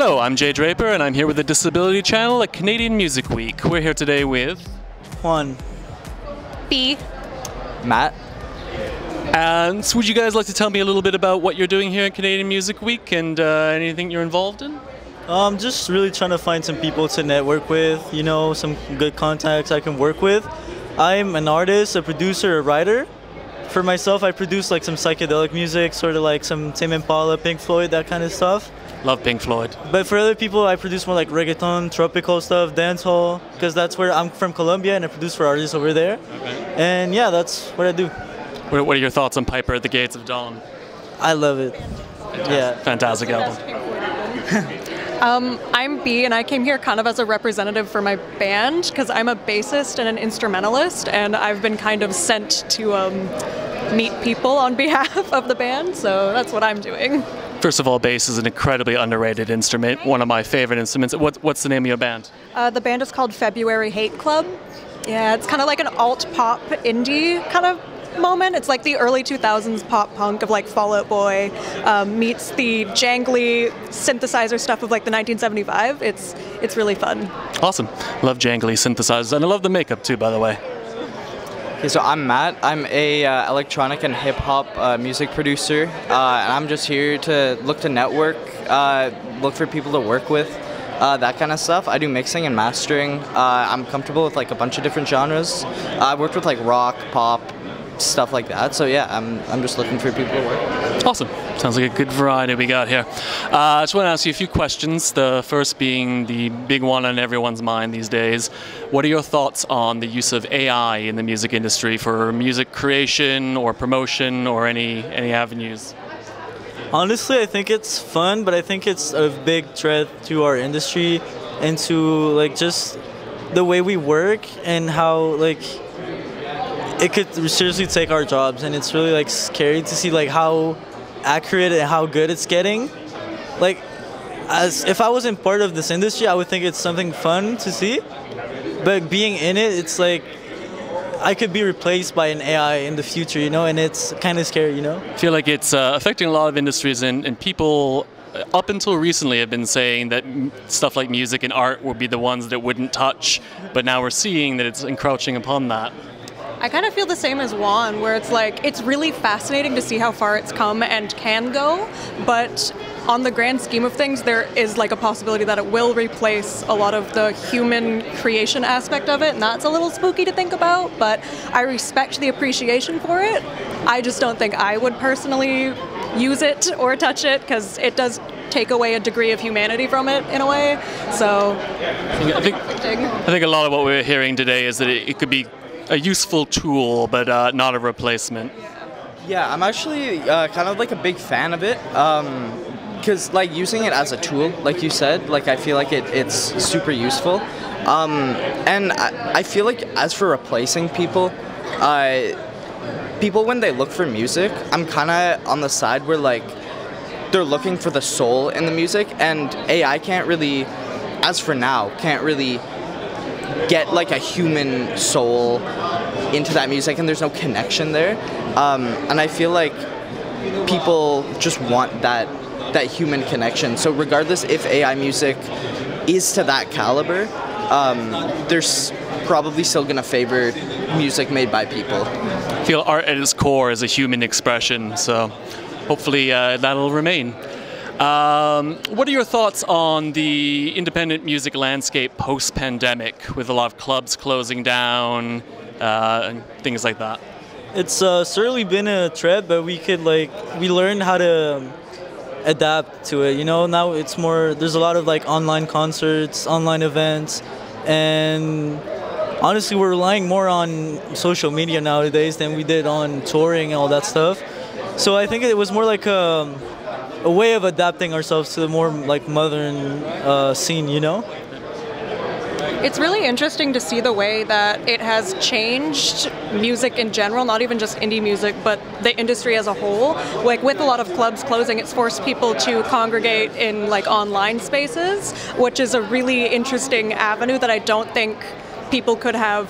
Hello, I'm Jay Draper, and I'm here with the Disability Channel at Canadian Music Week. We're here today with Juan. B. Matt. And so would you guys like to tell me a little bit about what you're doing here at Canadian Music Week and anything you're involved in? Just really trying to find some people to network with, you know, some good contacts I can work with. I'm an artist, a producer, a writer. For myself, I produce like some psychedelic music, sort of like some Tame Impala, Pink Floyd, that kind of stuff. Love Pink Floyd. But for other people, I produce more like reggaeton, tropical stuff, dancehall, because that's where I'm from, Colombia, and I produce for artists over there. Okay. And yeah, that's what I do. What are your thoughts on Piper at the Gates of Dawn? I love it. Yeah. Fantastic album. I'm B, and I came here kind of as a representative for my band because I'm a bassist and an instrumentalist, and I've been kind of sent to meet people on behalf of the band, so that's what I'm doing. First of all, bass is an incredibly underrated instrument, one of my favorite instruments. What's the name of your band? The band is called February Hate Club. Yeah, it's kind of like an alt-pop indie kind of moment. It's like the early 2000s pop punk of like Fall Out Boy meets the jangly synthesizer stuff of like the 1975. It's really fun. Awesome. Love jangly synthesizers, and I love the makeup too, by the way. Okay, so I'm Matt. I'm a electronic and hip-hop music producer, and I'm just here to look to network, look for people to work with, that kind of stuff. I do mixing and mastering. I'm comfortable with like a bunch of different genres. I worked with like rock, pop, stuff like that. So yeah, I'm just looking for people to work with. Awesome. Sounds like a good variety we got here. I just want to ask you a few questions. The first being the big one on everyone's mind these days. What are your thoughts on the use of AI in the music industry for music creation or promotion or any avenues? Honestly, I think it's fun, but I think it's a big threat to our industry and to like just the way we work and how like it could seriously take our jobs, and it's really like scary to see like how accurate and how good it's getting. Like, as if I wasn't part of this industry, I would think it's something fun to see. But being in it, it's like I could be replaced by an AI in the future, you know, and it's kind of scary, you know. I feel like it's affecting a lot of industries, and people up until recently have been saying that stuff like music and art would be the ones that wouldn't touch, but now we're seeing that it's encroaching upon that. I kind of feel the same as Juan, where it's like, it's really fascinating to see how far it's come and can go, but on the grand scheme of things, there is like a possibility that it will replace a lot of the human creation aspect of it, and that's a little spooky to think about, but I respect the appreciation for it. I just don't think I would personally use it or touch it, because it does take away a degree of humanity from it in a way, so I think a lot of what we're hearing today is that it could be a useful tool, but not a replacement. Yeah, I'm actually kind of like a big fan of it, because like using it as a tool, like you said, like I feel like it's super useful, and I feel like as for replacing people, people when they look for music, I'm kind of on the side where like they're looking for the soul in the music, and AI can't really, as for now, can't really get like a human soul into that music, and there's no connection there, and I feel like people just want that human connection. So regardless if AI music is to that caliber, there's probably still gonna favor music made by people. I feel art at its core is a human expression, so hopefully that'll remain. What are your thoughts on the independent music landscape post-pandemic, with a lot of clubs closing down and things like that? It's certainly been a threat, but we learned how to adapt to it. You know, now it's more, there's a lot of like online concerts, online events, and honestly, we're relying more on social media nowadays than we did on touring and all that stuff. So I think it was more like a way of adapting ourselves to the more like modern scene, you know? It's really interesting to see the way that it has changed music in general, not even just indie music, but the industry as a whole. Like with a lot of clubs closing, it's forced people to congregate in like online spaces, which is a really interesting avenue that I don't think people could have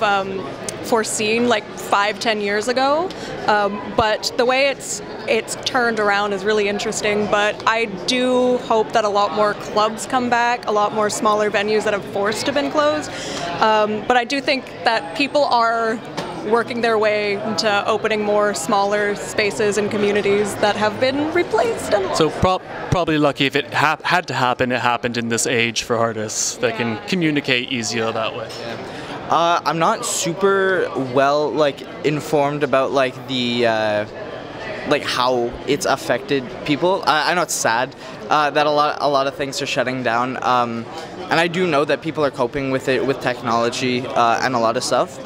foreseen like 5-10 years ago. But the way it's turned around is really interesting. But I do hope that a lot more clubs come back, a lot more smaller venues that have forced to been closed. But I do think that people are working their way into opening more smaller spaces and communities that have been replaced. So probably lucky if it had to happen, it happened in this age for artists that can communicate easier that way. I'm not super well informed about the how it's affected people. I know it's sad that a lot of things are shutting down, and I do know that people are coping with it with technology and a lot of stuff.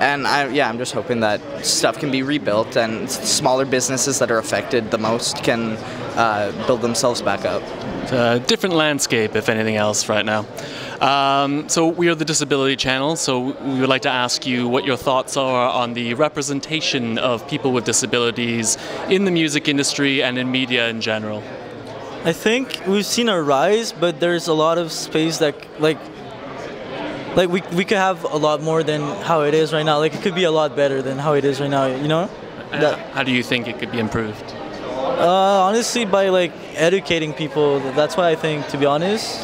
And I'm just hoping that stuff can be rebuilt and smaller businesses that are affected the most can build themselves back up. It's a different landscape, if anything else, right now. So we are the Disability Channel, so we would like to ask you what your thoughts are on the representation of people with disabilities in the music industry and in media in general. I think we've seen a rise, but there's a lot of space that we could have a lot more than how it is right now. It could be a lot better than how it is right now, you know? How do you think it could be improved? Honestly, by educating people. That's why I think, to be honest.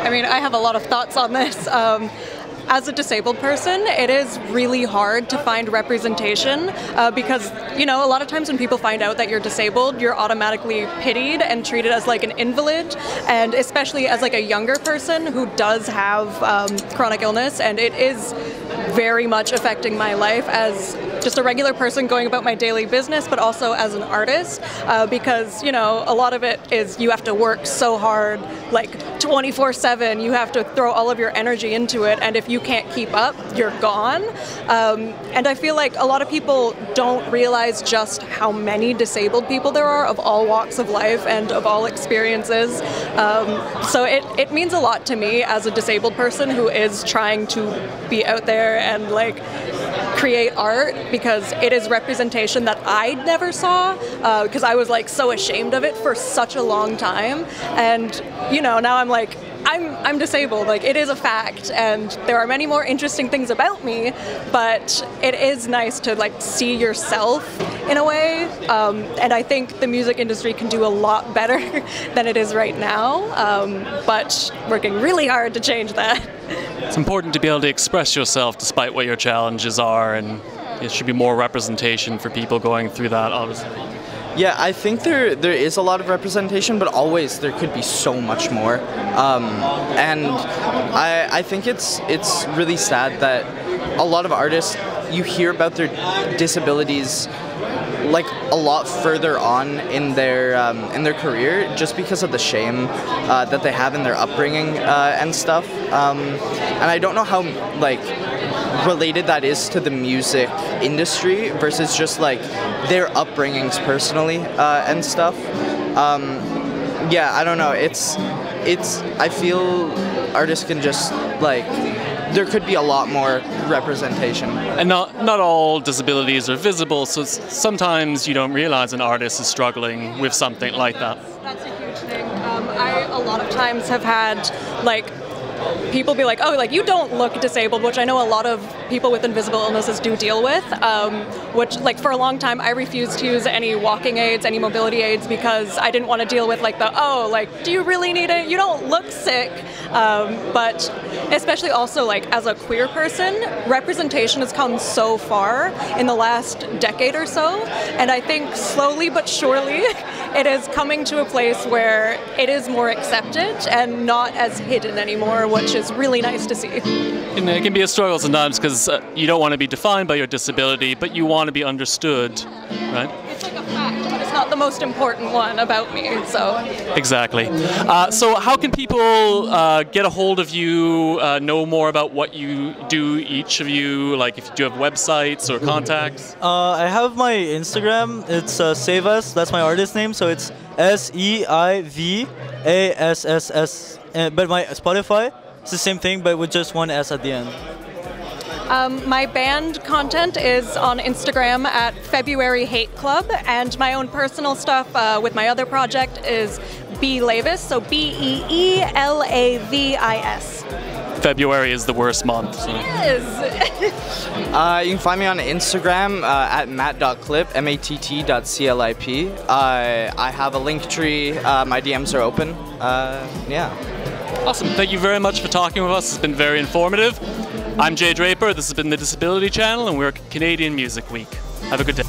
I mean, I have a lot of thoughts on this. As a disabled person, it is really hard to find representation because, a lot of times when people find out that you're disabled, you're automatically pitied and treated as an invalid, and especially as a younger person who does have chronic illness, and it is very much affecting my life as just a regular person going about my daily business, but also as an artist, because, a lot of it is you have to work so hard, 24/7, you have to throw all of your energy into it, and if you can't keep up, you're gone. And I feel like a lot of people don't realize just how many disabled people there are of all walks of life and of all experiences. So it means a lot to me as a disabled person who is trying to be out there and create art, because it is representation that I never saw, because I was so ashamed of it for such a long time. And now I'm disabled. It is a fact, and there are many more interesting things about me, but it is nice to see yourself in a way. And I think the music industry can do a lot better than it is right now, but working really hard to change that. It's important to be able to express yourself despite what your challenges are, and there should be more representation for people going through that, obviously. Yeah, I think there is a lot of representation, but always there could be so much more. And I think it's really sad that a lot of artists, you hear about their disabilities a lot further on in their career, just because of the shame that they have in their upbringing and stuff. And I don't know how related that is to the music industry versus just their upbringings personally and stuff. I don't know. I feel artists can just there could be a lot more representation. And not all disabilities are visible, so sometimes you don't realize an artist is struggling with something like that. That's a huge thing. I a lot of times have had people be like, oh, you don't look disabled, which I know a lot of people with invisible illnesses do deal with, which for a long time I refused to use any walking aids, any mobility aids, because I didn't want to deal with do you really need it? You don't look sick. But especially also as a queer person, representation has come so far in the last decade or so, and I think slowly but surely it is coming to a place where it is more accepted and not as hidden anymore, which is really nice to see. And it can be a struggle sometimes because you don't want to be defined by your disability, but you want to be understood, right? It's a fact, but it's not the most important one about me, so. Exactly. So how can people get a hold of you, know more about what you do, each of you, if you do have websites or contacts? I have my Instagram. It's Save Us. That's my artist name, so it's SEIVASSS. But my Spotify, it's the same thing, but with just one S at the end. My band content is on Instagram at February Hate Club, and my own personal stuff with my other project is B Lavis, so BEELAVIS. February is the worst month. So. Yes. You can find me on Instagram at matt.clip, matt.clip. I have a link tree. My DMs are open. Yeah. Awesome. Thank you very much for talking with us. It's been very informative. I'm Jay Draper. This has been the Disability Channel, and we're Canadian Music Week. Have a good day.